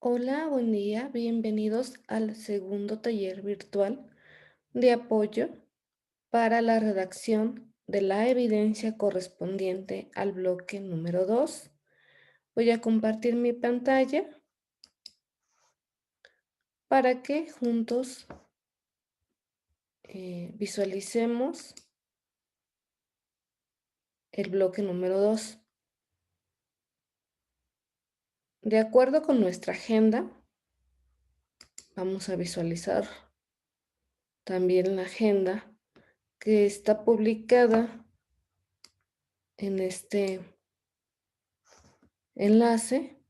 Hola, buen día. Bienvenidos al segundo taller virtual de apoyo para la redacción de la evidencia correspondiente al bloque número 2. Voy a compartir mi pantalla para que juntos visualicemos el bloque número 2. De acuerdo con nuestra agenda, vamos a visualizar también la agenda que está publicada en este enlace.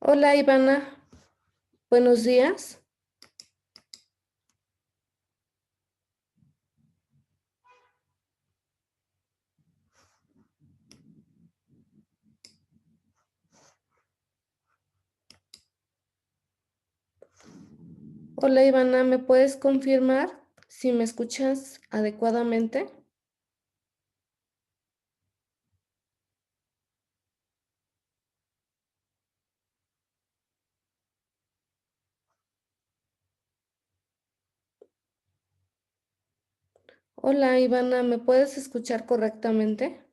Hola, Ivana. Buenos días. Hola, Ivana, ¿me puedes confirmar si me escuchas adecuadamente? Hola, Ivana, ¿me puedes escuchar correctamente?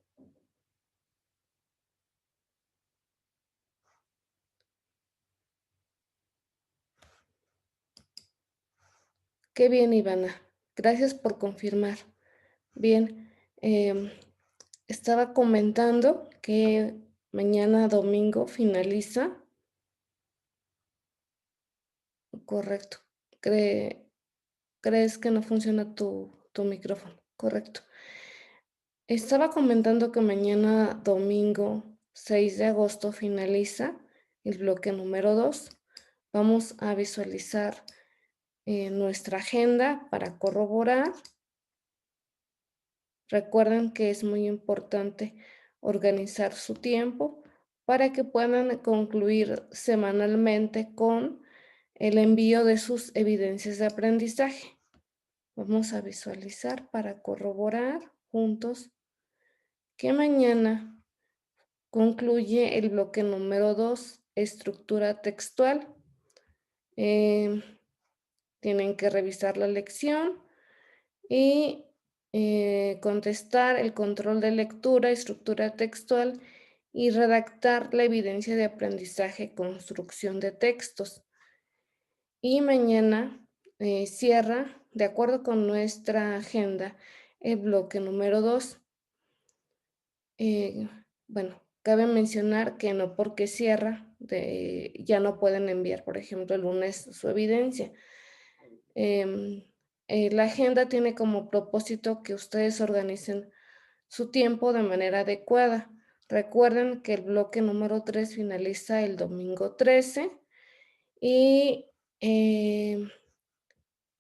Qué bien, Ivana. Gracias por confirmar. Bien, em, estaba comentando que mañana domingo finaliza. Correcto. ¿Crees que no funciona tu micrófono? Correcto. Estaba comentando que mañana domingo 6 de agosto finaliza el bloque número 2. Vamos a visualizar nuestra agenda para corroborar. Recuerden que es muy importante organizar su tiempo para que puedan concluir semanalmente con el envío de sus evidencias de aprendizaje. Vamos a visualizar para corroborar juntos que mañana concluye el bloque número 2, estructura textual. Em, Tienen que revisar la lección y contestar el control de lectura, estructura textual y redactar la evidencia de aprendizaje, construcción de textos. Y mañana cierra, de acuerdo con nuestra agenda, el bloque número 2. Eh, bueno, cabe mencionar que no porque cierra, ya no pueden enviar, por ejemplo, el lunes su evidencia. Em, la agenda tiene como propósito que ustedes organicen su tiempo de manera adecuada. Recuerden que el bloque número 3 finaliza el domingo 13 y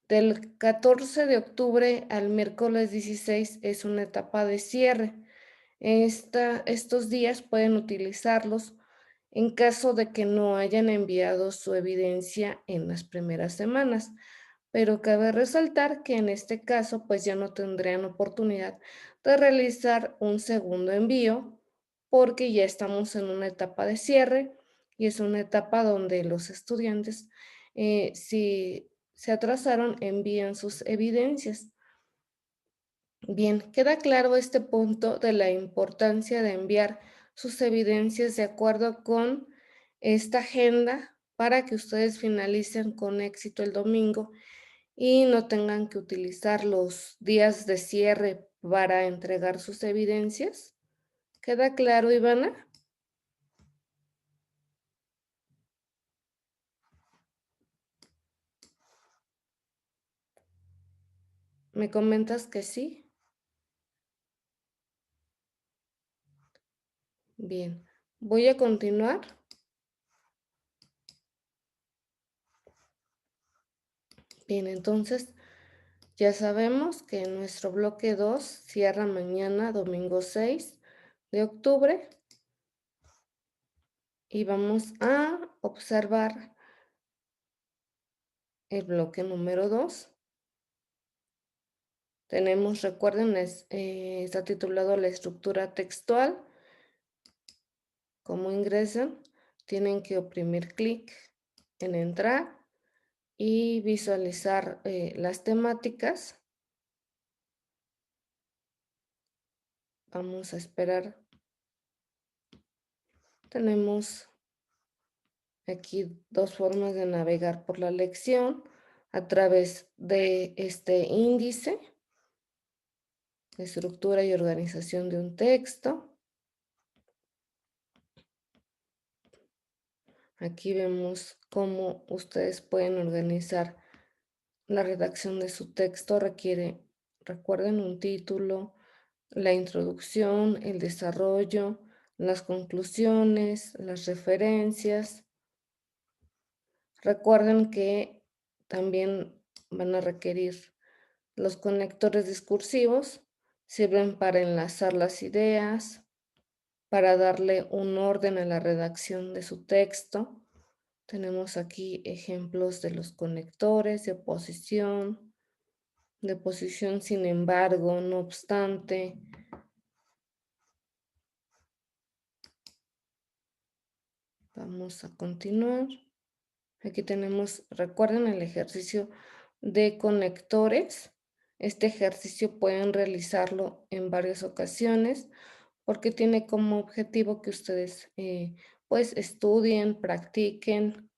del 14 de octubre al miércoles 16 es una etapa de cierre. Estos días pueden utilizarlos en caso de que no hayan enviado su evidencia en las primeras semanas, pero cabe resaltar que en este caso pues ya no tendrían oportunidad de realizar un segundo envío porque ya estamos en una etapa de cierre y es una etapa donde los estudiantes, si se atrasaron, envían sus evidencias. Bien, queda claro este punto de la importancia de enviar sus evidencias de acuerdo con esta agenda para que ustedes finalicen con éxito el domingo y no tengan que utilizar los días de cierre para entregar sus evidencias. ¿Queda claro, Ivana? ¿Me comentas que sí? Bien, voy a continuar. Bien, entonces ya sabemos que nuestro bloque 2 cierra mañana, domingo 6 de octubre, y vamos a observar el bloque número 2. Tenemos, recuerden, está titulado La estructura textual. ¿Cómo ingresan? Tienen que oprimir clic en entrar y visualizar las temáticas. Vamos a esperar. Tenemos aquí dos formas de navegar por la lección a través de este índice, estructura y organización de un texto. Aquí vemos cómo ustedes pueden organizar la redacción de su texto. Recuerden, un título, la introducción, el desarrollo, las conclusiones, las referencias. Recuerden que también van a requerir los conectores discursivos, sirven para enlazar las ideas, para darle un orden a la redacción de su texto. Tenemos aquí ejemplos de los conectores, de posición, sin embargo, no obstante. Vamos a continuar. Aquí tenemos, recuerden el ejercicio de conectores. Este ejercicio pueden realizarlo en varias ocasiones porque tiene como objetivo que ustedes pues estudien, practiquen.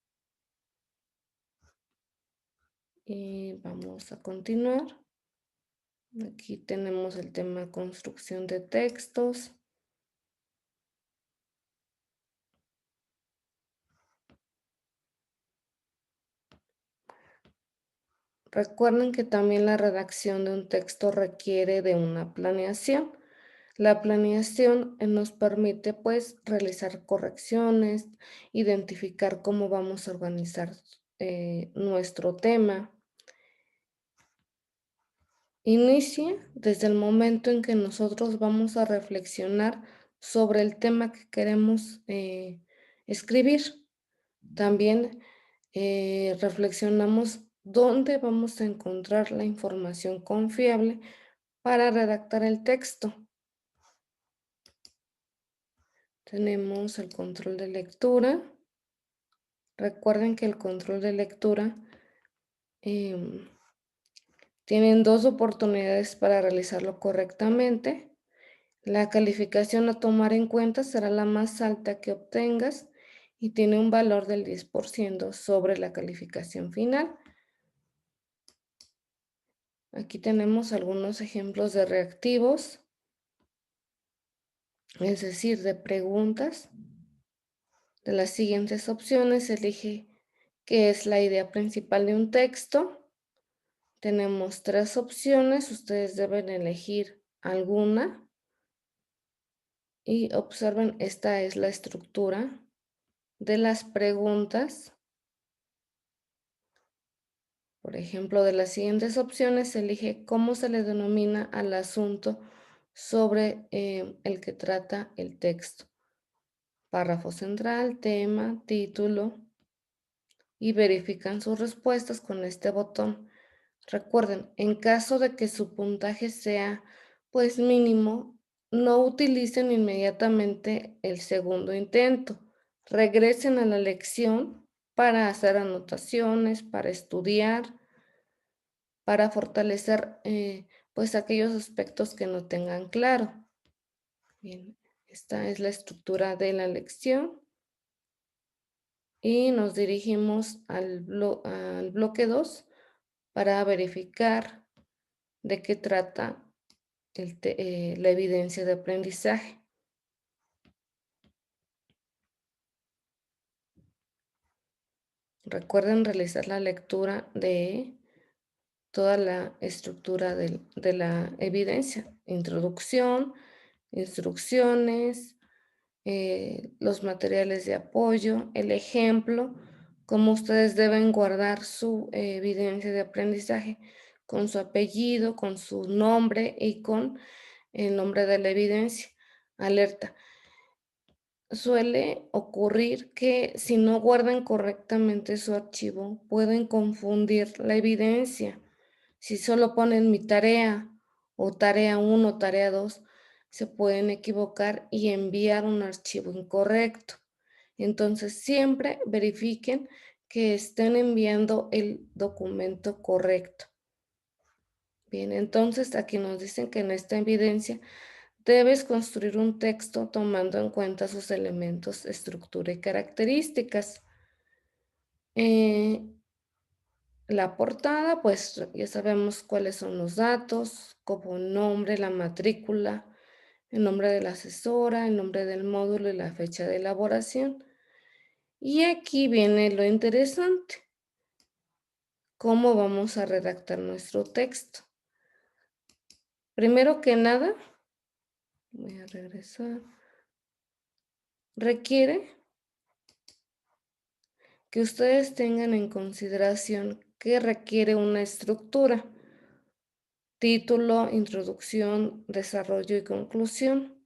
Y vamos a continuar. Aquí tenemos el tema construcción de textos. Recuerden que también la redacción de un texto requiere de una planeación. La planeación nos permite pues realizar correcciones, identificar cómo vamos a organizar nuestro tema. Inicia desde el momento en que nosotros vamos a reflexionar sobre el tema que queremos escribir. También reflexionamos dónde vamos a encontrar la información confiable para redactar el texto. Tenemos el control de lectura. Recuerden que el control de lectura tienen dos oportunidades para realizarlo correctamente. La calificación a tomar en cuenta será la más alta que obtengas y tiene un valor del 10% sobre la calificación final. Aquí tenemos algunos ejemplos de reactivos, es decir, de preguntas. De las siguientes opciones, elige qué es la idea principal de un texto. Tenemos tres opciones, ustedes deben elegir alguna y observen, esta es la estructura de las preguntas. Por ejemplo, de las siguientes opciones, elige cómo se le denomina al asunto sobre el que trata el texto. Párrafo central, tema, título, y verifican sus respuestas con este botón. Recuerden, en caso de que su puntaje sea pues mínimo, no utilicen inmediatamente el segundo intento. Regresen a la lección para hacer anotaciones, para estudiar, para fortalecer pues aquellos aspectos que no tengan claro. Bien, esta es la estructura de la lección y nos dirigimos al bloque 2 para verificar de qué trata la evidencia de aprendizaje. Recuerden realizar la lectura de toda la estructura de la evidencia: introducción, instrucciones, los materiales de apoyo, el ejemplo, cómo ustedes deben guardar su evidencia de aprendizaje con su apellido, con su nombre y con el nombre de la evidencia. Alerta: suele ocurrir que si no guardan correctamente su archivo, pueden confundir la evidencia. Si solo ponen mi tarea o tarea 1 o tarea 2 se pueden equivocar y enviar un archivo incorrecto. Entonces, siempre verifiquen que estén enviando el documento correcto. Bien, entonces aquí nos dicen que en esta evidencia debes construir un texto tomando en cuenta sus elementos, estructura y características. Eh, la portada, pues ya sabemos cuáles son los datos, como el nombre, la matrícula, el nombre de la asesora, el nombre del módulo y la fecha de elaboración. Y aquí viene lo interesante, cómo vamos a redactar nuestro texto. Primero que nada, voy a regresar, requiere que ustedes tengan en consideración que requiere una estructura, título, introducción, desarrollo y conclusión.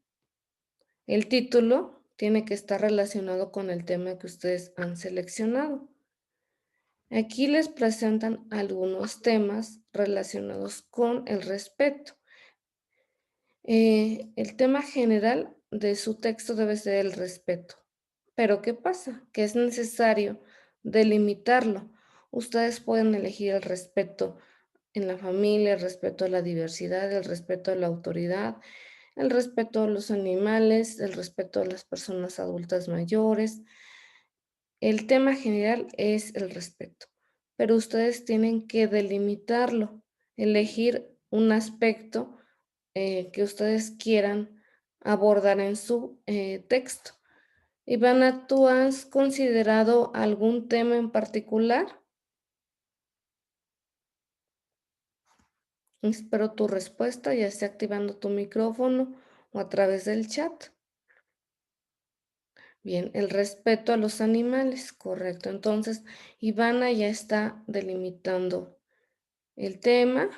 El título tiene que estar relacionado con el tema que ustedes han seleccionado. Aquí les presentan algunos temas relacionados con el respeto. El tema general de su texto debe ser el respeto. Pero ¿qué pasa? Que es necesario delimitarlo. Ustedes pueden elegir el respeto en la familia, el respeto a la diversidad, el respeto a la autoridad, el respeto a los animales, el respeto a las personas adultas mayores. El tema general es el respeto, pero ustedes tienen que delimitarlo, elegir un aspecto que ustedes quieran abordar en su texto. Ivana, ¿tú has considerado algún tema en particular? Espero tu respuesta, ya sea activando tu micrófono o a través del chat. Bien, el respeto a los animales, correcto. Entonces, Ivana ya está delimitando el tema.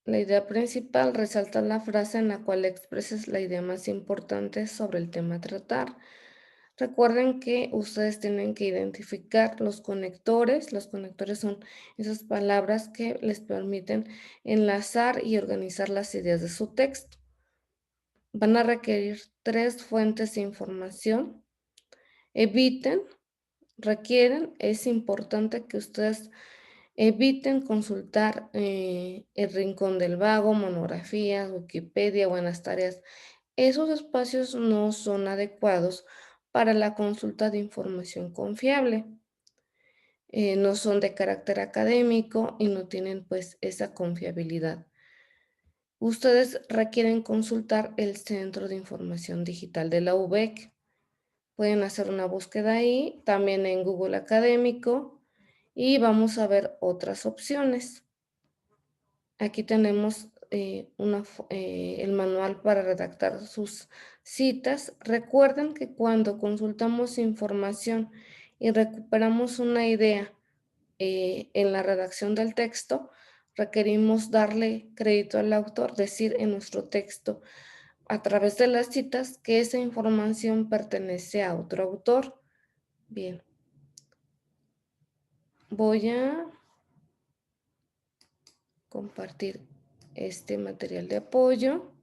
La idea principal resalta la frase en la cual expresas la idea más importante sobre el tema a tratar. Recuerden que ustedes tienen que identificar los conectores. Los conectores son esas palabras que les permiten enlazar y organizar las ideas de su texto. Van a requerir 3 fuentes de información. Eviten, requieren, es importante que ustedes eviten consultar el Rincón del Vago, monografías, Wikipedia, buenas tareas. Esos espacios no son adecuados para la consulta de información confiable. No son de carácter académico y no tienen pues esa confiabilidad. Ustedes requieren consultar el Centro de Información Digital de la UBEC. Pueden hacer una búsqueda ahí, también en Google Académico, y vamos a ver otras opciones. Aquí tenemos el manual para redactar sus citas. Recuerden que cuando consultamos información y recuperamos una idea en la redacción del texto, requerimos darle crédito al autor, decir en nuestro texto a través de las citas que esa información pertenece a otro autor. Bien, voy a compartir este material de apoyo.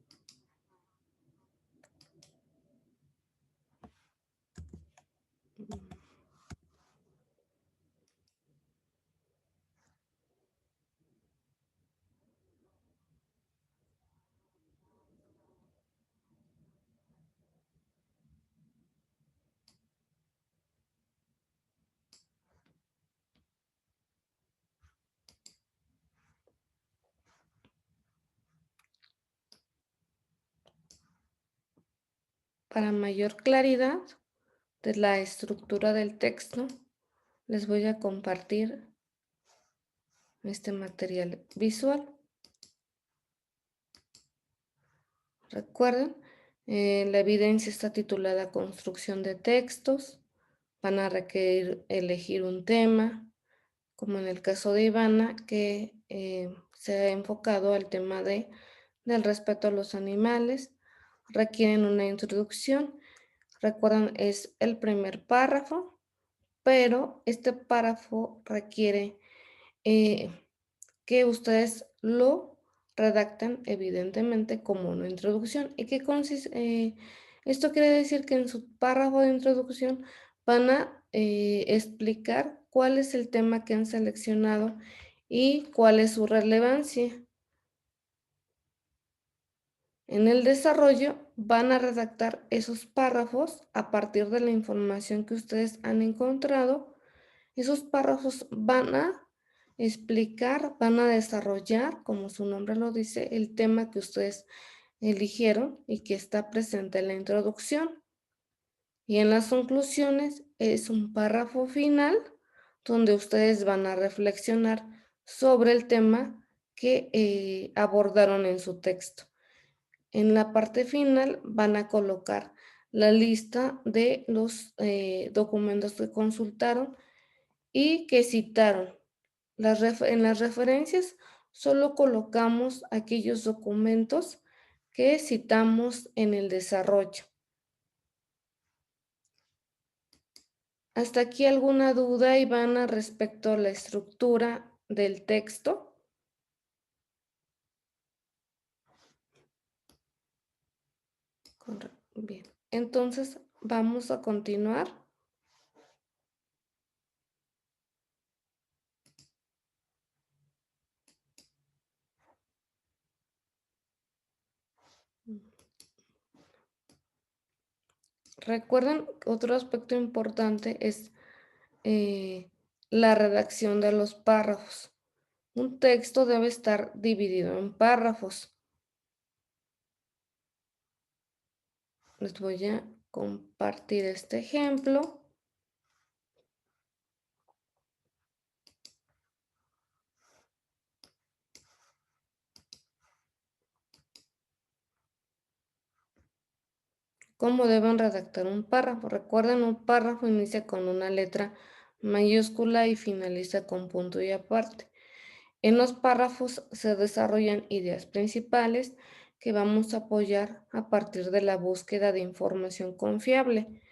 Para mayor claridad de la estructura del texto, les voy a compartir este material visual. Recuerden, la evidencia está titulada Construcción de textos. Van a requerir elegir un tema, como en el caso de Ivana, que se ha enfocado al tema del respeto a los animales. Requieren una introducción. Recuerden, es el primer párrafo, pero este párrafo requiere que ustedes lo redactan evidentemente como una introducción. ¿Y qué consiste? Esto quiere decir que en su párrafo de introducción van a explicar cuál es el tema que han seleccionado y cuál es su relevancia. En el desarrollo van a redactar esos párrafos a partir de la información que ustedes han encontrado. Esos párrafos van a explicar, van a desarrollar, como su nombre lo dice, el tema que ustedes eligieron y que está presente en la introducción. Y en las conclusiones es un párrafo final donde ustedes van a reflexionar sobre el tema que abordaron en su texto. En la parte final van a colocar la lista de los documentos que consultaron y que citaron. En las referencias solo colocamos aquellos documentos que citamos en el desarrollo. ¿Hasta aquí alguna duda, Ivana, respecto a la estructura del texto? Bien, entonces vamos a continuar. Recuerden, otro aspecto importante es la redacción de los párrafos. Un texto debe estar dividido en párrafos. Les voy a compartir este ejemplo. ¿Cómo deben redactar un párrafo? Recuerden, un párrafo inicia con una letra mayúscula y finaliza con punto y aparte. En los párrafos se desarrollan ideas principales que vamos a apoyar a partir de la búsqueda de información confiable.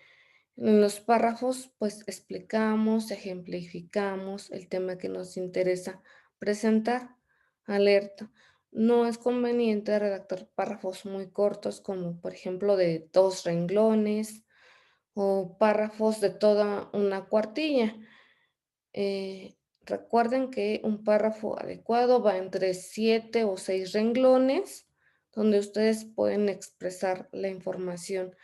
En los párrafos, pues explicamos, ejemplificamos el tema que nos interesa presentar. Alerta. No es conveniente redactar párrafos muy cortos, como por ejemplo de 2 renglones o párrafos de toda una cuartilla. Recuerden que un párrafo adecuado va entre 7 o 6 renglones, donde ustedes pueden expresar la información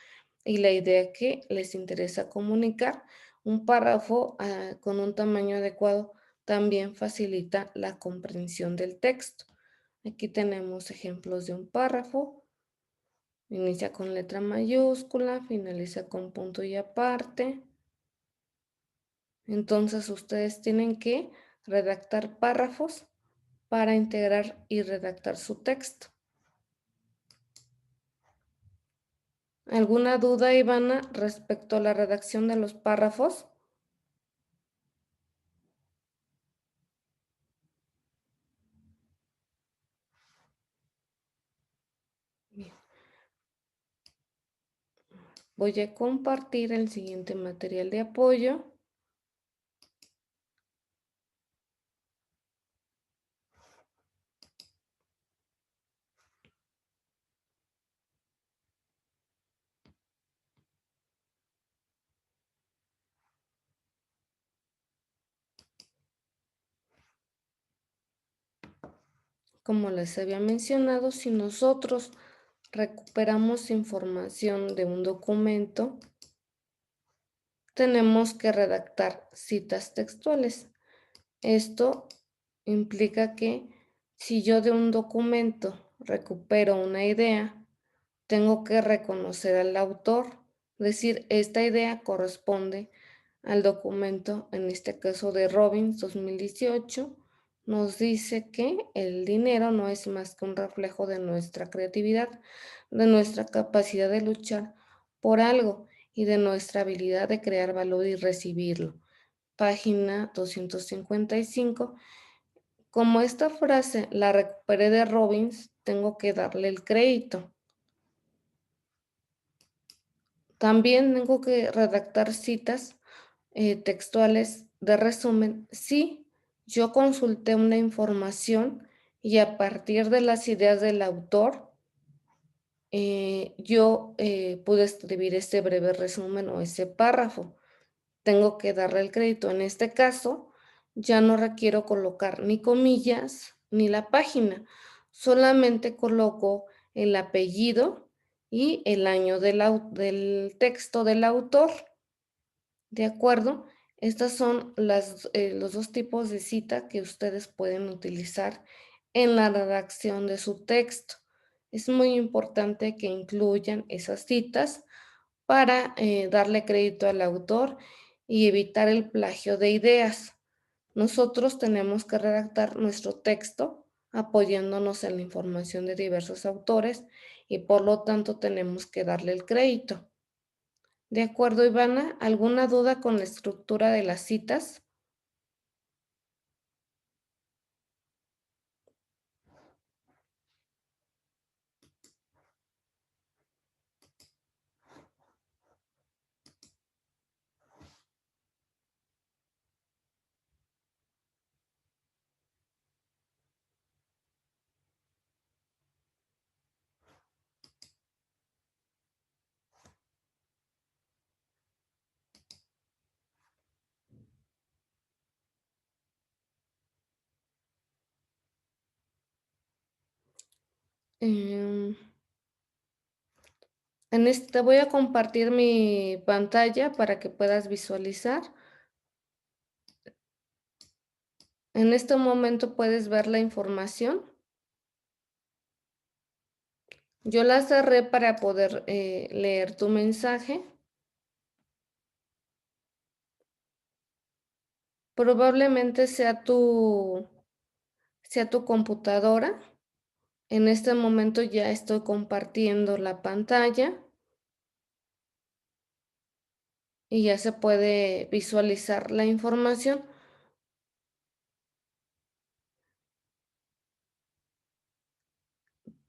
y la idea que les interesa comunicar. Un párrafo con un tamaño adecuado también facilita la comprensión del texto. Aquí tenemos ejemplos de un párrafo. Inicia con letra mayúscula, finaliza con punto y aparte. Entonces ustedes tienen que redactar párrafos para integrar y redactar su texto. ¿Alguna duda, Ivana, respecto a la redacción de los párrafos? Bien. Voy a compartir el siguiente material de apoyo. Como les había mencionado, si nosotros recuperamos información de un documento, tenemos que redactar citas textuales. Esto implica que si yo de un documento recupero una idea, tengo que reconocer al autor, decir, esta idea corresponde al documento, en este caso de Robbins 2018, nos dice que el dinero no es más que un reflejo de nuestra creatividad, de nuestra capacidad de luchar por algo y de nuestra habilidad de crear valor y recibirlo. Página 255. Como esta frase la recuperé de Robbins, tengo que darle el crédito. También tengo que redactar citas textuales de resumen si yo consulté una información y a partir de las ideas del autor, yo pude escribir ese breve resumen o ese párrafo. Tengo que darle el crédito. En este caso, ya no requiero colocar ni comillas ni la página, solamente coloco el apellido y el año del texto del autor. ¿De acuerdo? Estas son los dos tipos de cita que ustedes pueden utilizar en la redacción de su texto. Es muy importante que incluyan esas citas para darle crédito al autor y evitar el plagio de ideas. Nosotros tenemos que redactar nuestro texto apoyándonos en la información de diversos autores y por lo tanto tenemos que darle el crédito. De acuerdo, Ivana, ¿alguna duda con la estructura de las citas? Em, te voy a compartir mi pantalla para que puedas visualizar. En este momento puedes ver la información. Yo la cerré para poder leer tu mensaje. Probablemente sea tu computadora. En este momento ya estoy compartiendo la pantalla y ya se puede visualizar la información.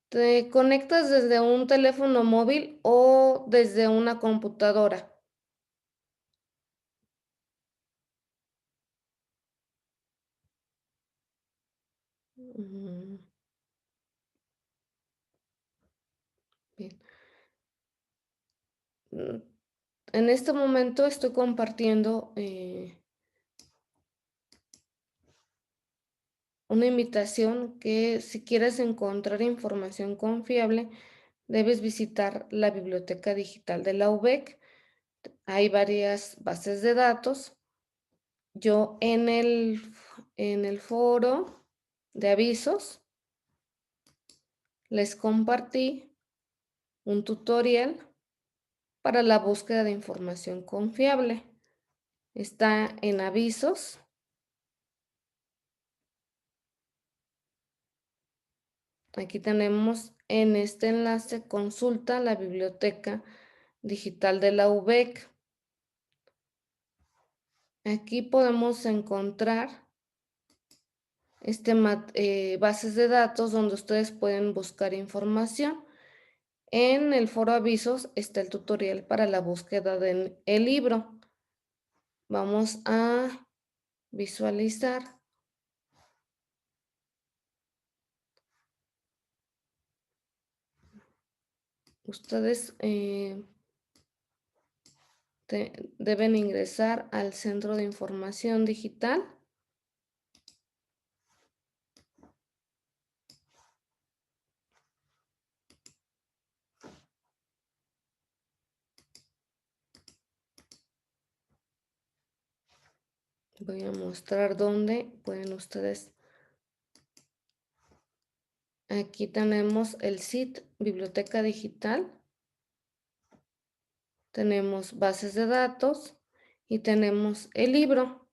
¿Te conectas desde un teléfono móvil o desde una computadora? Mm, bien. Mm, En este momento estoy compartiendo una invitación que si quieres encontrar información confiable, debes visitar la biblioteca digital de la UBEC. Hay varias bases de datos. Yo en el foro de avisos les compartí un tutorial para la búsqueda de información confiable. Está en avisos. Aquí tenemos en este enlace consulta la biblioteca digital de la UBEC. Aquí podemos encontrar bases de datos donde ustedes pueden buscar información. En el foro avisos está el tutorial para la búsqueda del libro. Vamos a visualizar. Ustedes deben ingresar al centro de información digital. Voy a mostrar dónde pueden ustedes. Aquí tenemos el SIT, Biblioteca Digital. Tenemos bases de datos y tenemos el libro.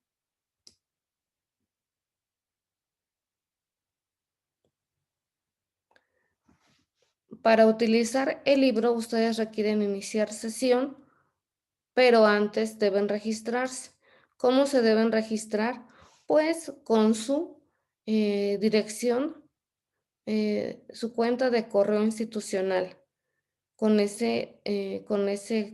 Para utilizar el libro, ustedes requieren iniciar sesión, pero antes deben registrarse. ¿Cómo se deben registrar? Pues con su dirección, su cuenta de correo institucional, con ese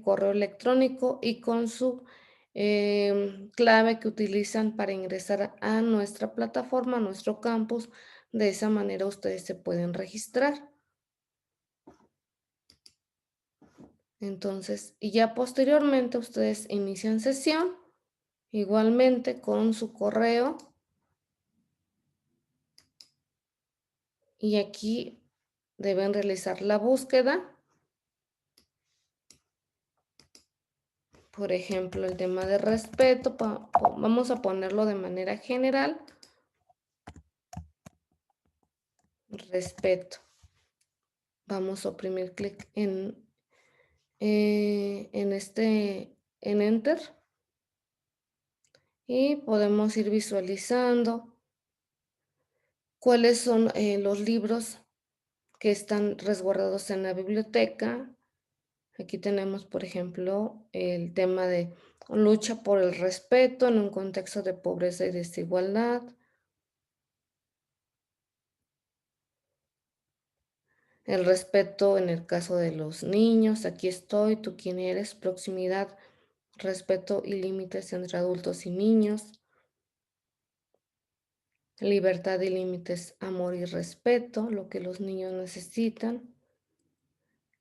correo electrónico y con su clave que utilizan para ingresar a nuestra plataforma, a nuestro campus. De esa manera ustedes se pueden registrar. Entonces, y ya posteriormente ustedes inician sesión, igualmente con su correo, y aquí deben realizar la búsqueda. Por ejemplo, el tema de respeto, vamos a ponerlo de manera general, respeto. Vamos a oprimir clic en Enter, y podemos ir visualizando cuáles son los libros que están resguardados en la biblioteca. Aquí tenemos, por ejemplo, el tema de lucha por el respeto en un contexto de pobreza y desigualdad. El respeto en el caso de los niños, aquí estoy, tú quién eres, proximidad, respeto y límites entre adultos y niños, libertad y límites, amor y respeto, lo que los niños necesitan,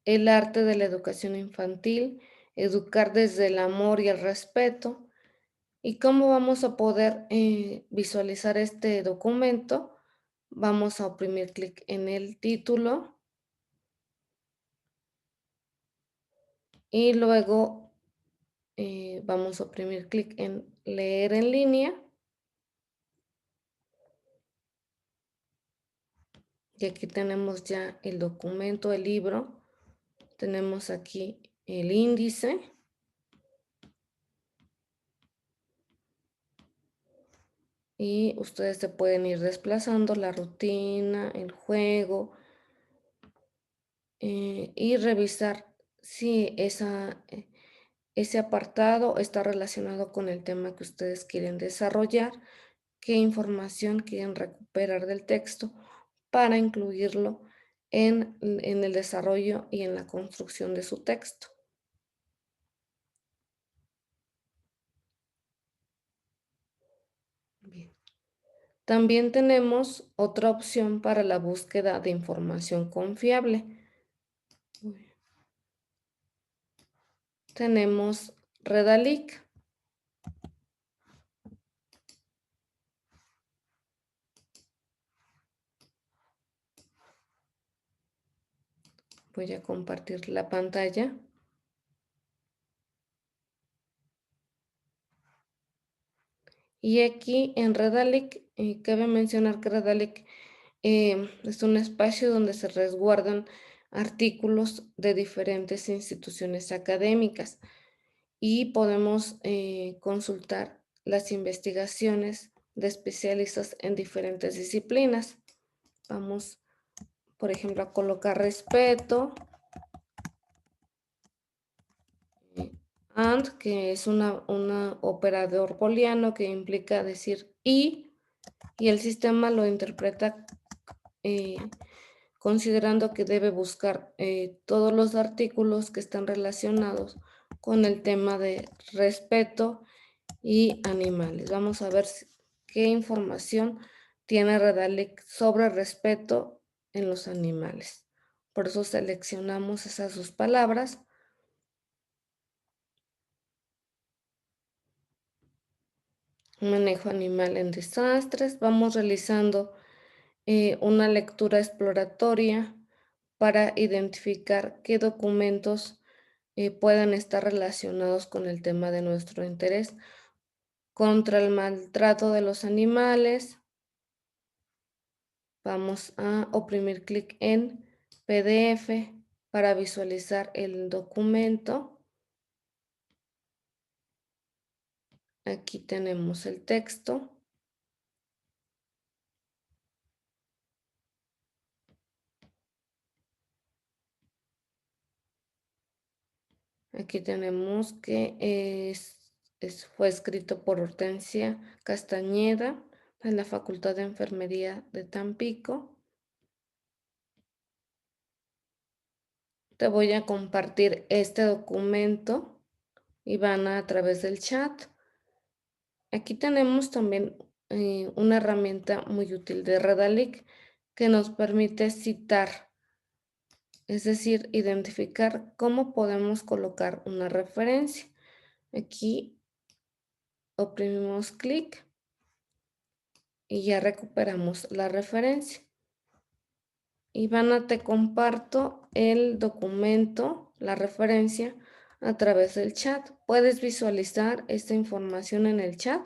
el arte de la educación infantil, educar desde el amor y el respeto. ¿Y cómo vamos a poder visualizar este documento? Vamos a oprimir clic en el título y luego vamos a oprimir clic en leer en línea, y aquí tenemos ya el documento, el libro. Tenemos aquí el índice, y ustedes se pueden ir desplazando la rutina, el juego, y revisar si ese apartado está relacionado con el tema que ustedes quieren desarrollar, qué información quieren recuperar del texto para incluirlo en el desarrollo y en la construcción de su texto. Bien. También tenemos otra opción para la búsqueda de información confiable. Uy. Tenemos Redalic. Voy a compartir la pantalla. Y aquí en Redalic, cabe mencionar que Redalic es un espacio donde se resguardan artículos de diferentes instituciones académicas, y podemos consultar las investigaciones de especialistas en diferentes disciplinas. Vamos, por ejemplo, a colocar respeto, eh, que es una operador booleano que implica decir y el sistema lo interpreta eh, considerando que debe buscar todos los artículos que están relacionados con el tema de respeto y animales. Vamos a ver qué información tiene Redalic sobre respeto en los animales. Por eso seleccionamos esas dos palabras. Manejo animal en desastres. Vamos realizando una lectura exploratoria para identificar qué documentos puedan estar relacionados con el tema de nuestro interés. Contra el maltrato de los animales, vamos a oprimir clic en PDF para visualizar el documento. Aquí tenemos el texto. Aquí tenemos que fue escrito por Hortensia Castañeda, en la Facultad de Enfermería de Tampico. Te voy a compartir este documento y van a través del chat. Aquí tenemos también una herramienta muy útil de Redalic que nos permite citar, es decir, identificar cómo podemos colocar una referencia. Aquí oprimimos clic y ya recuperamos la referencia. Ivana, te comparto el documento, la referencia, a través del chat. ¿Puedes visualizar esta información en el chat?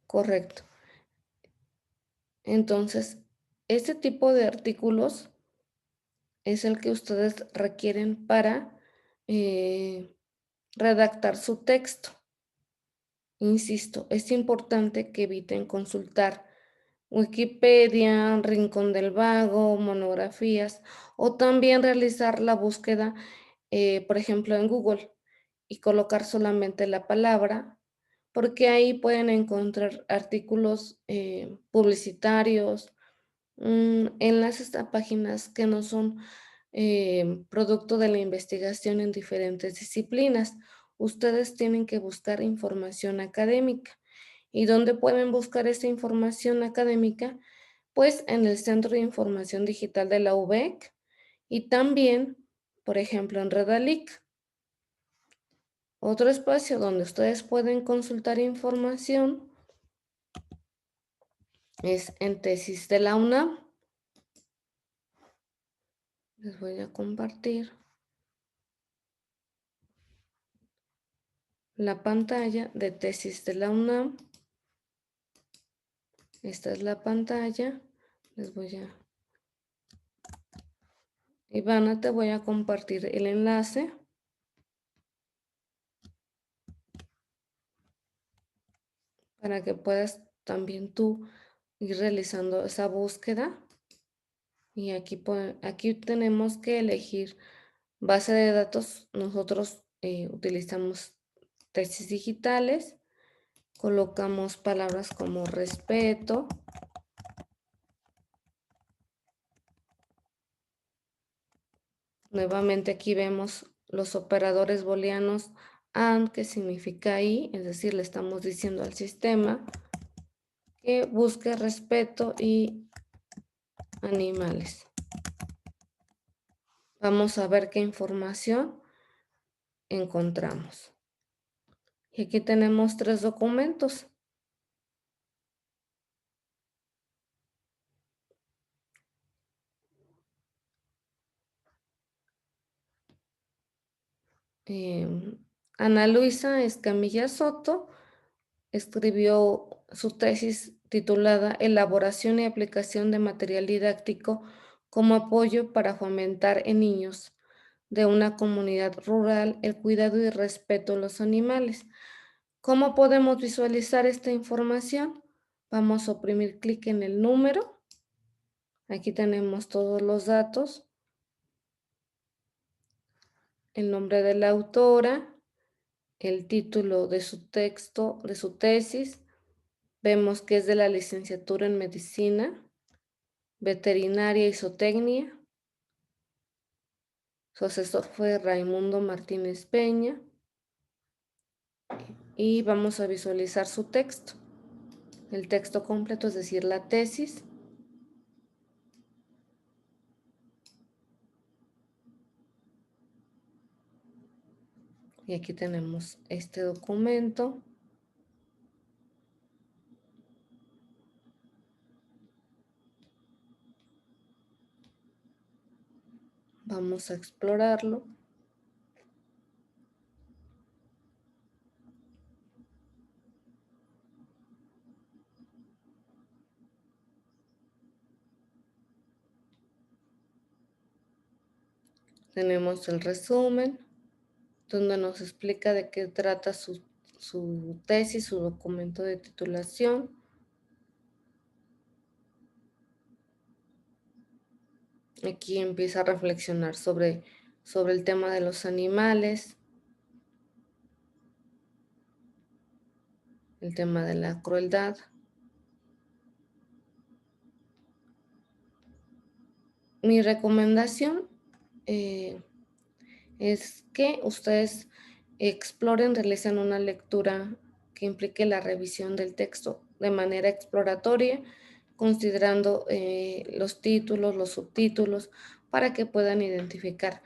Correcto. Entonces, este tipo de artículos es el que ustedes requieren para eh, redactar su texto. Insisto, es importante que eviten consultar Wikipedia, Rincón del Vago, monografías o también realizar la búsqueda, por ejemplo, en Google y colocar solamente la palabra, porque ahí pueden encontrar artículos publicitarios, enlaces a páginas que no son producto de la investigación en diferentes disciplinas. Ustedes tienen que buscar información académica. ¿Y dónde pueden buscar esa información académica? Pues en el Centro de Información Digital de la UBEC y también, por ejemplo, en Redalic. Otro espacio donde ustedes pueden consultar información es en Tesis de la UNAM. Les voy a compartir la pantalla de Tesis de la UNAM. Esta es la pantalla. Les voy a... Ivana, te voy a compartir el enlace para que puedas también tú ir realizando esa búsqueda. Y aquí tenemos que elegir base de datos. Nosotros utilizamos tesis digitales. Colocamos palabras como respeto. Nuevamente aquí vemos los operadores booleanos AND, que significa ahí, es decir, le estamos diciendo al sistema que busque respeto y animales. Vamos a ver qué información encontramos. Y aquí tenemos 3 documentos. Ana Luisa Escamilla Soto escribió su tesis titulada Elaboración y aplicación de material didáctico como apoyo para fomentar en niños de una comunidad rural el cuidado y respeto a los animales. ¿Cómo podemos visualizar esta información? Vamos a oprimir clic en el número. Aquí tenemos todos los datos, el nombre de la autora, el título de su texto, de su tesis. Vemos que es de la licenciatura en medicina, veterinaria y zootecnia. Su asesor fue Raimundo Martínez Peña. Y vamos a visualizar su texto. El texto completo, es decir, la tesis. Y aquí tenemos este documento. Vamos a explorarlo. Tenemos el resumen, donde nos explica de qué trata su tesis, su documento de titulación. Aquí empieza a reflexionar sobre el tema de los animales, el tema de la crueldad. Mi recomendación es que ustedes exploren, realicen una lectura que implique la revisión del texto de manera exploratoria, considerando los títulos, los subtítulos, para que puedan identificar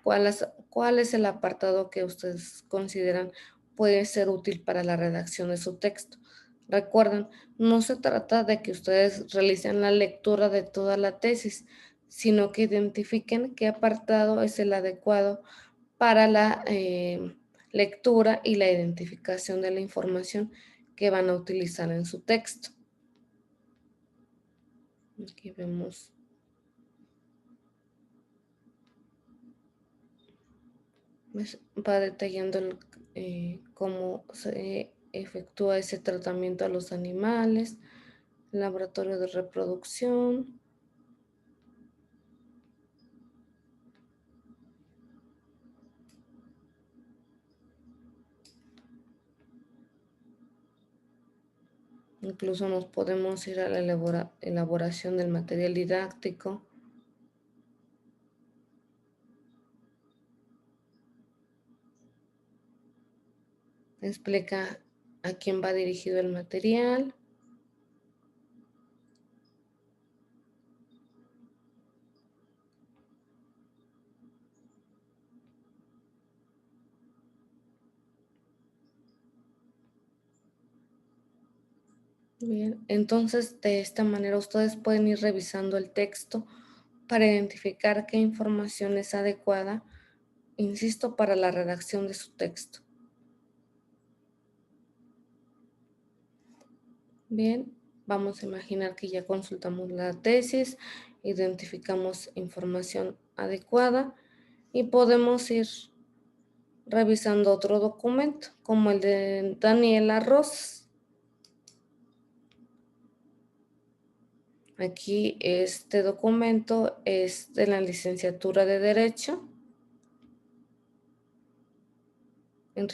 cuál es el apartado que ustedes consideran puede ser útil para la redacción de su texto. Recuerden, no se trata de que ustedes realicen la lectura de toda la tesis, sino que identifiquen qué apartado es el adecuado para la lectura y la identificación de la información que van a utilizar en su texto. Aquí vemos. Va detallando cómo se efectúa ese tratamiento a los animales, laboratorio de reproducción. Incluso nos podemos ir a la elaboración del material didáctico. Explica a quién va dirigido el material. Bien, entonces de esta manera ustedes pueden ir revisando el texto para identificar qué información es adecuada, insisto, para la redacción de su texto. Bien, vamos a imaginar que ya consultamos la tesis, identificamos información adecuada y podemos ir revisando otro documento, como el de Daniela Ross. Aquí este documento es de la licenciatura de Derecho en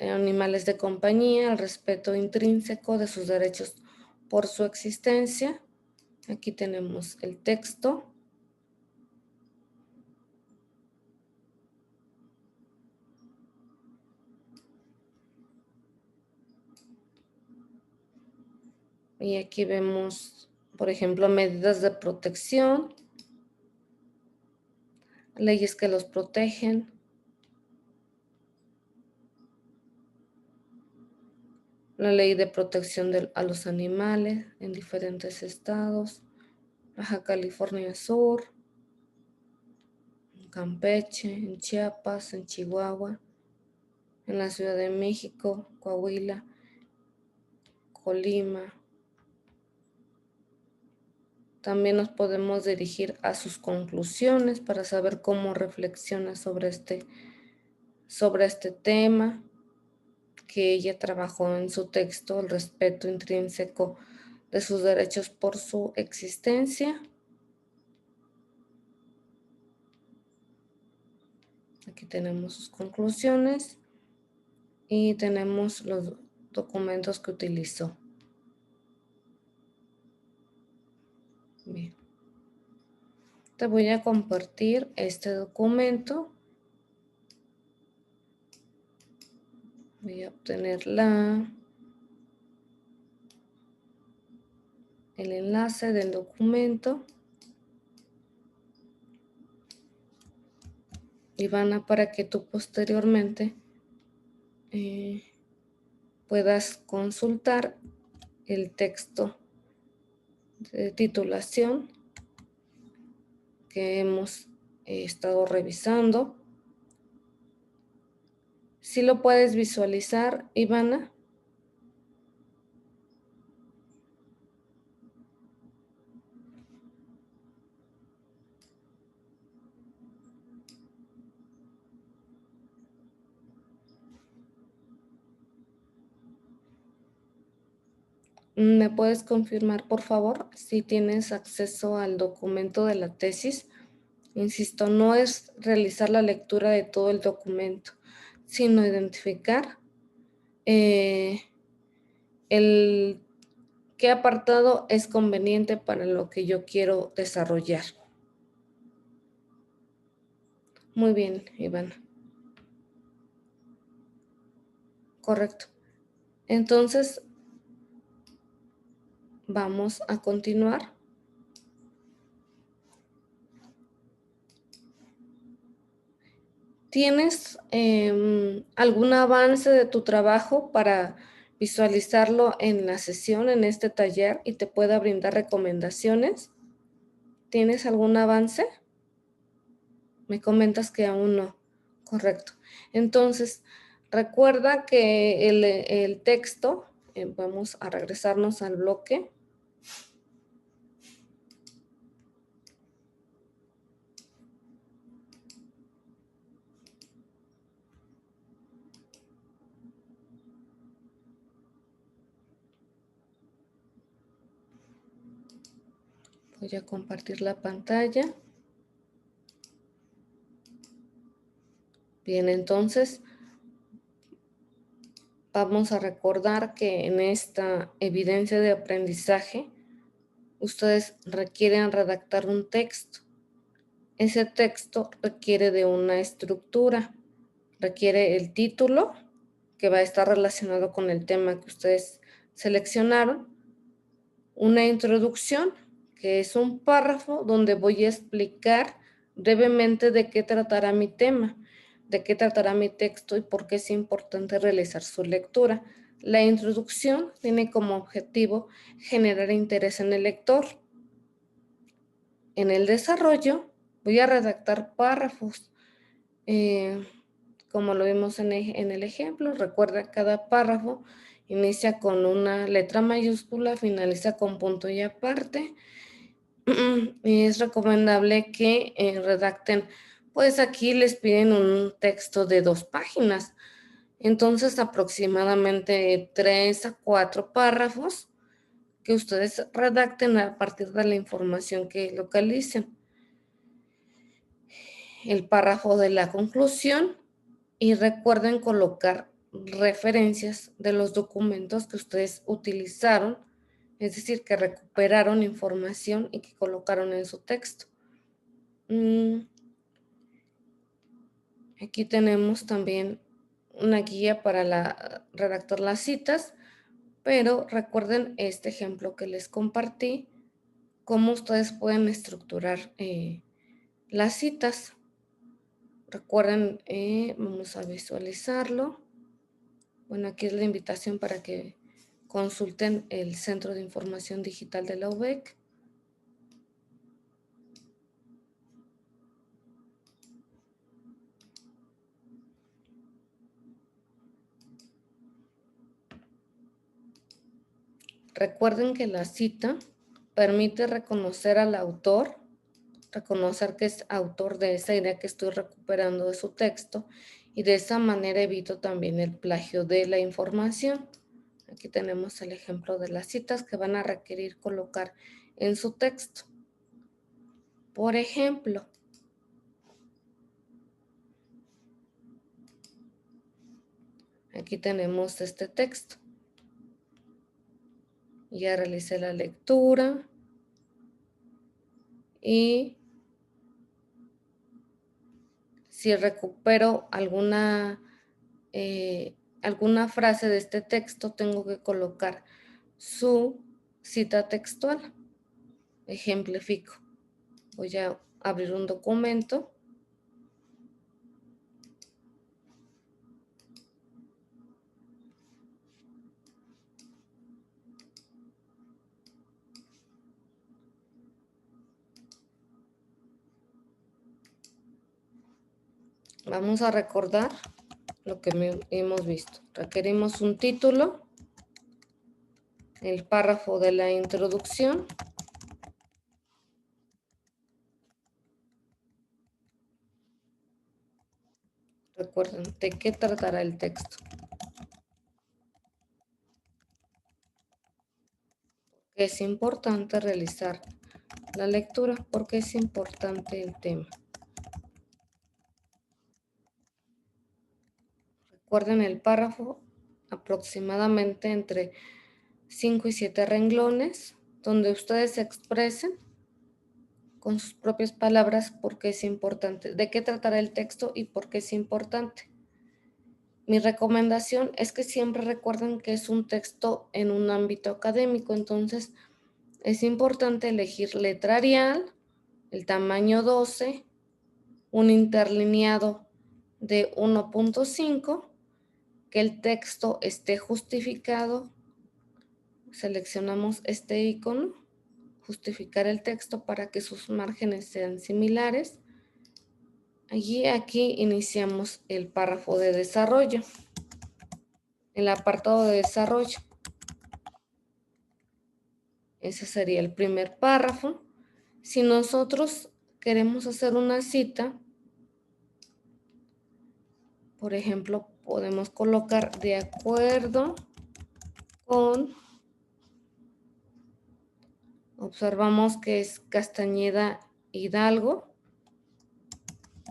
animales de compañía, el respeto intrínseco de sus derechos por su existencia. Aquí tenemos el texto. Y aquí vemos, por ejemplo, medidas de protección, leyes que los protegen, la ley de protección a los animales en diferentes estados, Baja California Sur, en Campeche, en Chiapas, en Chihuahua, en la Ciudad de México, Coahuila, Colima. También nos podemos dirigir a sus conclusiones para saber cómo reflexiona sobre este tema que ella trabajó en su texto, el respeto intrínseco de sus derechos por su existencia. Aquí tenemos sus conclusiones y tenemos los documentos que utilizó. Bien. Te voy a compartir este documento. Voy a obtener el enlace del documento. Ivana, para que tú posteriormente puedas consultar el texto de titulación que hemos estado revisando. ¿Sí lo puedes visualizar, Ivana? ¿Me puedes confirmar, por favor, si tienes acceso al documento de la tesis? Insisto, no es realizar la lectura de todo el documento, sino identificar qué apartado es conveniente para lo que yo quiero desarrollar. Muy bien, Iván. Correcto. Entonces, vamos a continuar. ¿Tienes algún avance de tu trabajo para visualizarlo en la sesión, en este taller, y te pueda brindar recomendaciones? ¿Tienes algún avance? Me comentas que aún no. Correcto. Entonces, recuerda que el texto, vamos a regresarnos al bloque. Voy a compartir la pantalla. Bien, entonces vamos a recordar que en esta evidencia de aprendizaje, ustedes requieren redactar un texto. Ese texto requiere de una estructura, requiere el título, que va a estar relacionado con el tema que ustedes seleccionaron, una introducción, que es un párrafo donde voy a explicar brevemente de qué tratará mi tema, de qué tratará mi texto y por qué es importante realizar su lectura. La introducción tiene como objetivo generar interés en el lector. En el desarrollo voy a redactar párrafos, como lo vimos en el ejemplo. Recuerda, cada párrafo inicia con una letra mayúscula, finaliza con punto y aparte. Y es recomendable que redacten, pues aquí les piden un texto de 2 páginas. Entonces, aproximadamente 3 a 4 párrafos que ustedes redacten a partir de la información que localicen. El párrafo de la conclusión, y recuerden colocar referencias de los documentos que ustedes utilizaron, es decir, que recuperaron información y que colocaron en su texto. Aquí tenemos también una guía para redactar las citas, pero recuerden este ejemplo que les compartí, cómo ustedes pueden estructurar las citas. Recuerden, vamos a visualizarlo. Bueno, aquí es la invitación para que consulten el Centro de Información Digital de la UBEC. Recuerden que la cita permite reconocer al autor, reconocer que es autor de esa idea que estoy recuperando de su texto, y de esa manera evito también el plagio de la información. Aquí tenemos el ejemplo de las citas que van a requerir colocar en su texto. Por ejemplo, aquí tenemos este texto. Ya realicé la lectura y si recupero alguna frase de este texto, tengo que colocar su cita textual. Ejemplifico. Voy a abrir un documento. Vamos a recordar lo que hemos visto. Requerimos un título, el párrafo de la introducción, recuerden de qué tratará el texto. Es importante realizar la lectura porque es importante el tema. Recuerden el párrafo, aproximadamente entre 5 y 7 renglones, donde ustedes se expresen con sus propias palabras por qué es importante, de qué tratará el texto y por qué es importante. Mi recomendación es que siempre recuerden que es un texto en un ámbito académico, entonces es importante elegir letra Arial, el tamaño 12, un interlineado de 1.5, que el texto esté justificado. Seleccionamos este icono, justificar el texto para que sus márgenes sean similares. Aquí iniciamos el párrafo de desarrollo. El apartado de desarrollo. Ese sería el primer párrafo. Si nosotros queremos hacer una cita, por ejemplo, podemos colocar de acuerdo con, observamos que es Castañeda Hidalgo.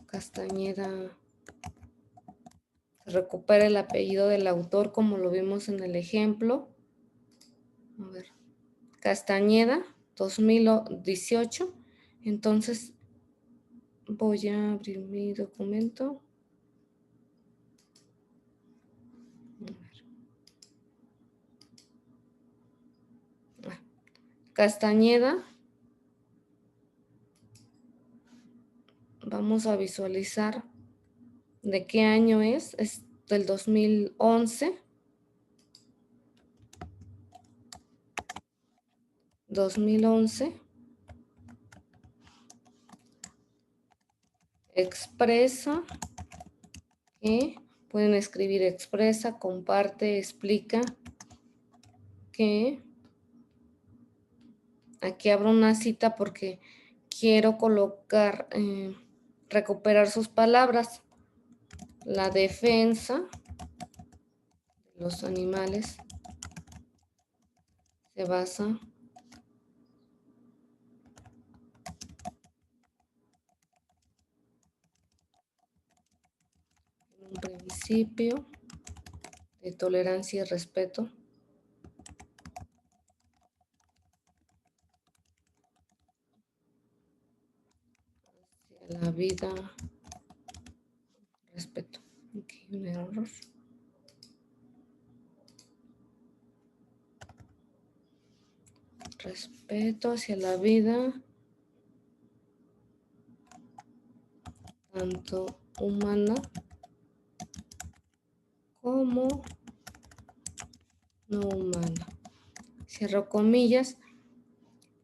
Castañeda, se recupera el apellido del autor como lo vimos en el ejemplo. A ver, Castañeda 2018. Entonces voy a abrir mi documento. Castañeda. Vamos a visualizar de qué año es del 2011. 2011. Expresa, que pueden escribir expresa, comparte, explica, que aquí abro una cita porque quiero colocar, recuperar sus palabras. La defensa de los animales se basa en un principio de tolerancia y respeto hacia la vida. Respeto. Aquí un error. Respeto hacia la vida, tanto humana como no humana. Cierro comillas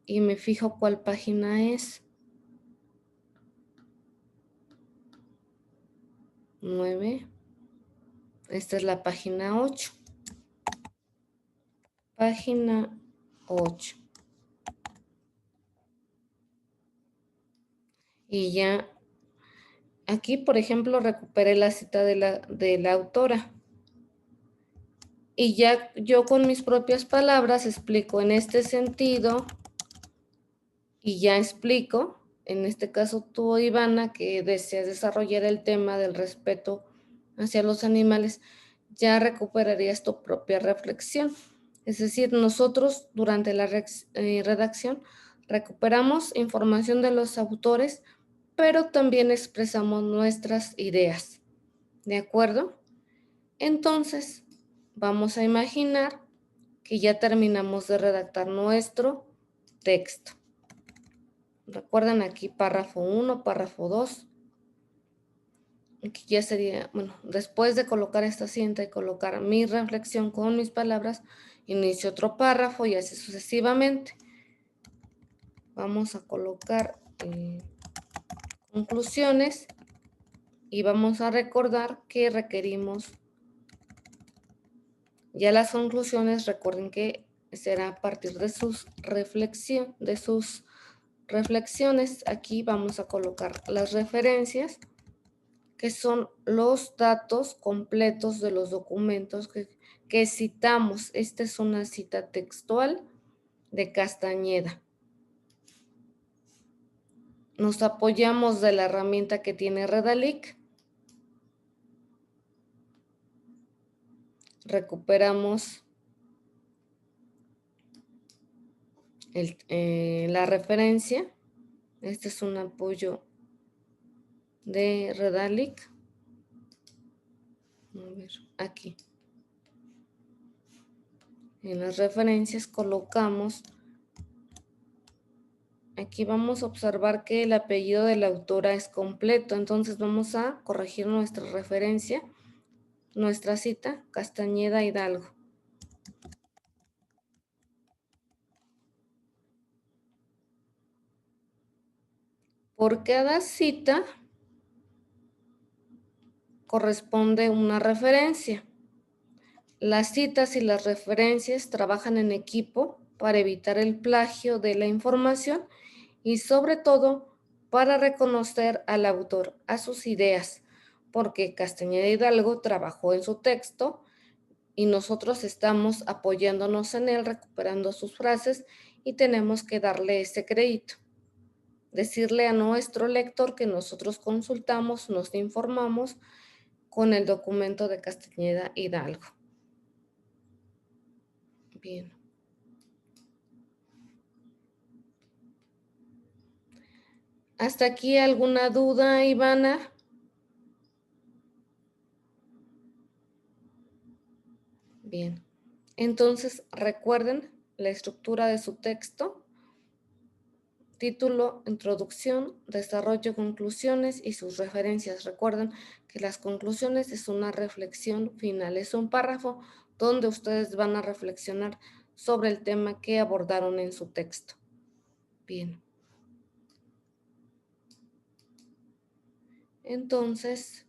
y me fijo cuál página es. 9. Esta es la página 8. Página 8. Y ya aquí, por ejemplo, recuperé la cita de la autora. Y ya yo con mis propias palabras explico en este sentido y ya explico, en este caso tú, Ivana, que deseas desarrollar el tema del respeto hacia los animales, ya recuperarías tu propia reflexión. Es decir, nosotros durante la redacción recuperamos información de los autores, pero también expresamos nuestras ideas. ¿De acuerdo? Entonces, vamos a imaginar que ya terminamos de redactar nuestro texto. Recuerden aquí párrafo 1, párrafo 2. Aquí ya sería, bueno, después de colocar esta cinta y colocar mi reflexión con mis palabras, inicio otro párrafo y así sucesivamente. Vamos a colocar conclusiones y vamos a recordar que requerimos ya las conclusiones. Recuerden que será a partir de sus reflexiones. Aquí vamos a colocar las referencias, que son los datos completos de los documentos que citamos. Esta es una cita textual de Castañeda. Nos apoyamos de la herramienta que tiene Redalyc. Recuperamos la referencia Este es un apoyo de Redalic. A ver, aquí. En las referencias colocamos, aquí vamos a observar que el apellido de la autora es completo, entonces vamos a corregir nuestra referencia, nuestra cita, Castañeda Hidalgo. Por cada cita corresponde una referencia. Las citas y las referencias trabajan en equipo para evitar el plagio de la información y sobre todo para reconocer al autor, a sus ideas, porque Castañeda Hidalgo trabajó en su texto y nosotros estamos apoyándonos en él, recuperando sus frases y tenemos que darle ese crédito. Decirle a nuestro lector que nosotros consultamos, nos informamos con el documento de Castañeda Hidalgo. Bien. ¿Hasta aquí alguna duda, Ivana? Bien. Entonces, recuerden la estructura de su texto: título, introducción, desarrollo, conclusiones y sus referencias. Recuerden que las conclusiones es una reflexión final, es un párrafo donde ustedes van a reflexionar sobre el tema que abordaron en su texto. Bien. Entonces,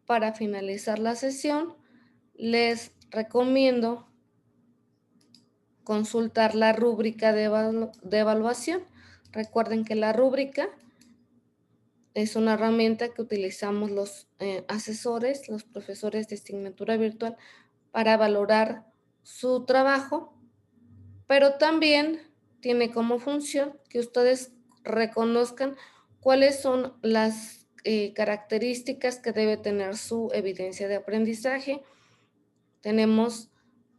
para finalizar la sesión, les recomiendo consultar la rúbrica de evaluación. Recuerden que la rúbrica es una herramienta que utilizamos los asesores, los profesores de asignatura virtual, para valorar su trabajo, pero también tiene como función que ustedes reconozcan cuáles son las características que debe tener su evidencia de aprendizaje. Tenemos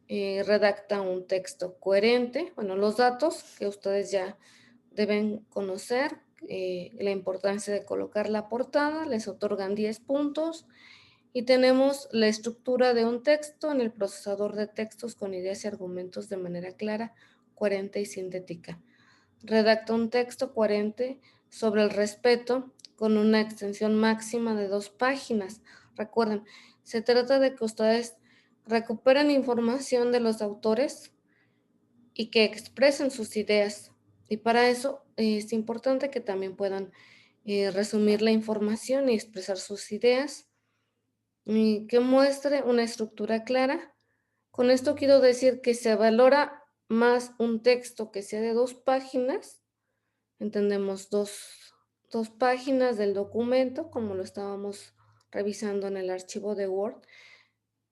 redacta un texto coherente, bueno, los datos que ustedes ya deben conocer, la importancia de colocar la portada, les otorgan 10 puntos. Y tenemos la estructura de un texto en el procesador de textos con ideas y argumentos de manera clara, coherente y sintética. Redacta un texto coherente sobre el respeto con una extensión máxima de 2 páginas. Recuerden, se trata de que ustedes recuperen información de los autores y que expresen sus ideas. Y para eso es importante que también puedan resumir la información y expresar sus ideas, y que muestre una estructura clara. Con esto quiero decir que se valora más un texto que sea de 2 páginas, entendemos dos páginas del documento, como lo estábamos revisando en el archivo de Word,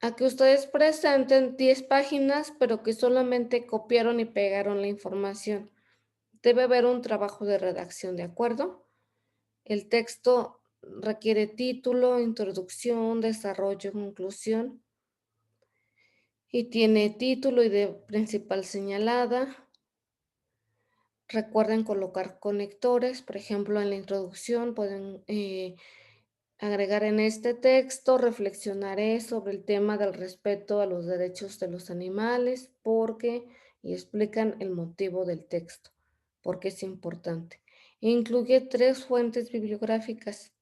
a que ustedes presenten 10 páginas, pero que solamente copiaron y pegaron la información. Debe haber un trabajo de redacción, ¿de acuerdo? El texto requiere título, introducción, desarrollo, conclusión, y tiene título, idea principal señalada. Recuerden colocar conectores, por ejemplo, en la introducción pueden agregar: en este texto reflexionaré sobre el tema del respeto a los derechos de los animales, porque, y explican el motivo del texto, porque es importante. Incluye 3 fuentes bibliográficas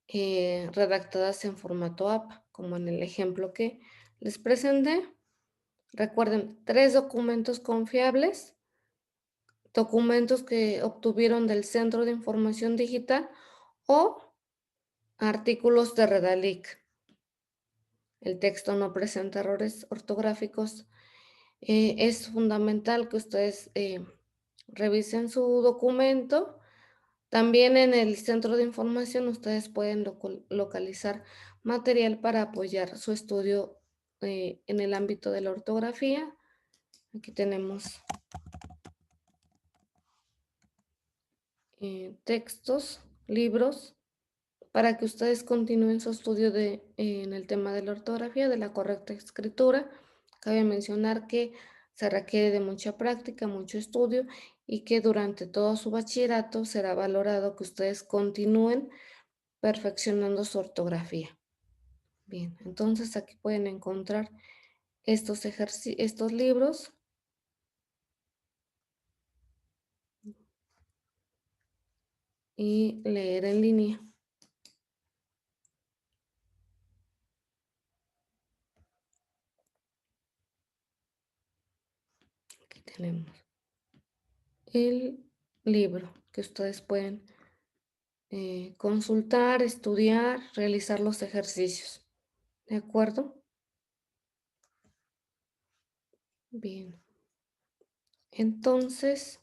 redactadas en formato APA, como en el ejemplo que les presenté. Recuerden, 3 documentos confiables, documentos que obtuvieron del Centro de Información Digital o artículos de Redalic. El texto no presenta errores ortográficos. Es fundamental que ustedes revisen su documento. También en el centro de información ustedes pueden localizar material para apoyar su estudio en el ámbito de la ortografía. Aquí tenemos textos, libros, para que ustedes continúen su estudio en el tema de la ortografía, de la correcta escritura, Cabe mencionar que se requiere de mucha práctica, mucho estudio y que durante todo su bachillerato será valorado que ustedes continúen perfeccionando su ortografía. Bien, entonces aquí pueden encontrar estos libros y leer en línea. Aquí tenemos el libro que ustedes pueden consultar, estudiar, realizar los ejercicios. ¿De acuerdo? Bien. Entonces,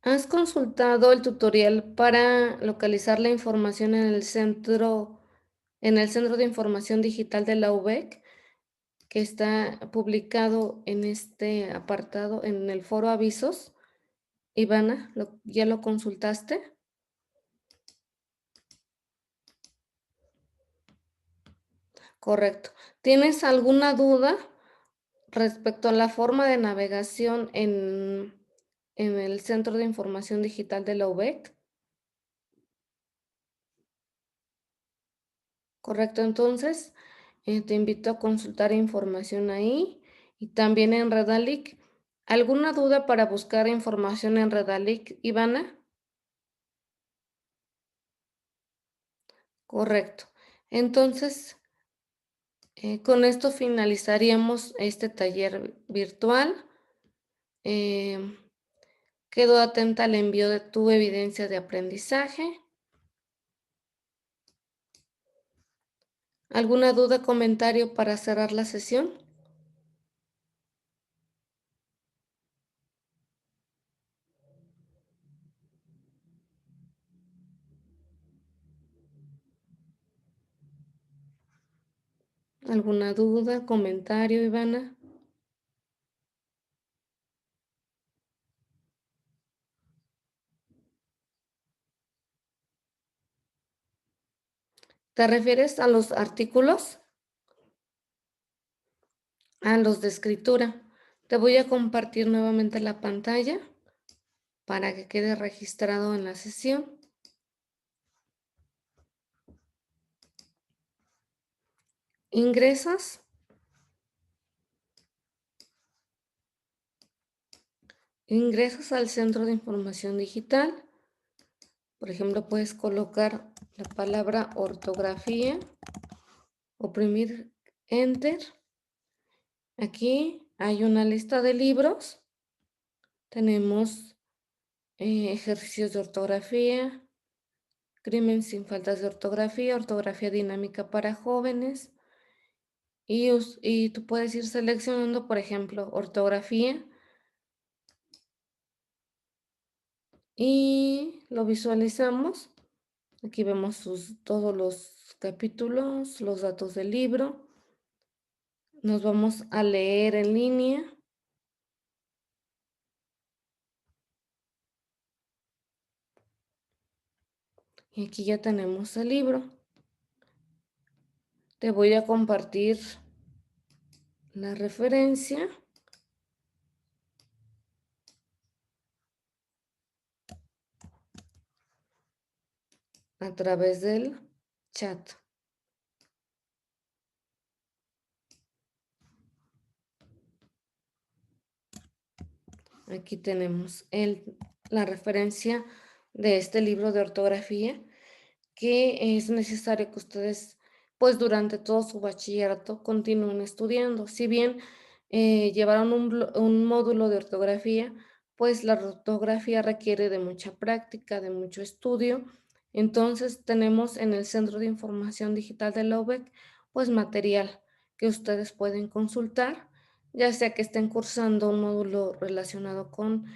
¿has consultado el tutorial para localizar la información en el Centro de Información Digital de la UVEC, que está publicado en este apartado, en el foro avisos? Ivana, ¿ya lo consultaste? Correcto. ¿Tienes alguna duda respecto a la forma de navegación en el Centro de Información Digital de la UVEC? Correcto, entonces, te invito a consultar información ahí y también en Redalic. ¿Alguna duda para buscar información en Redalic, Ivana? Correcto. Entonces, con esto finalizaríamos este taller virtual. Em, Quedo atenta al envío de tu evidencia de aprendizaje. ¿Alguna duda, comentario para cerrar la sesión? ¿Alguna duda, comentario, Ivana? ¿Te refieres a los artículos? A los de escritura. Te voy a compartir nuevamente la pantalla para que quede registrado en la sesión. Ingresas, ingresas al Centro de Información Digital. Por ejemplo, puedes colocar la palabra ortografía, oprimir Enter. Aquí hay una lista de libros. Tenemos ejercicios de ortografía, crimen sin faltas de ortografía, ortografía dinámica para jóvenes. Y tú puedes ir seleccionando, por ejemplo, ortografía y lo visualizamos. Aquí vemos todos los capítulos, los datos del libro. Nos vamos a leer en línea. Y aquí ya tenemos el libro. Te voy a compartir la referencia a través del chat. Aquí tenemos la referencia de este libro de ortografía que es necesario que ustedes, pues durante todo su bachillerato, continúen estudiando. Si bien llevaron un módulo de ortografía, pues la ortografía requiere de mucha práctica, de mucho estudio. Entonces tenemos en el Centro de Información Digital de la UVEC, pues material que ustedes pueden consultar, ya sea que estén cursando un módulo relacionado con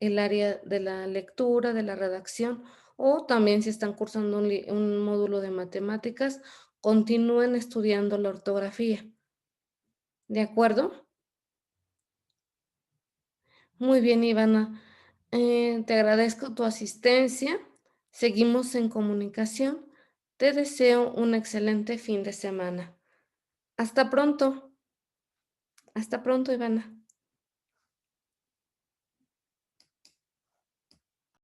el área de la lectura, de la redacción, o también si están cursando un módulo de matemáticas, continúen estudiando la ortografía. ¿De acuerdo? Muy bien, Ivana. Te agradezco tu asistencia. Seguimos en comunicación. Te deseo un excelente fin de semana. Hasta pronto, hasta pronto, Ivana.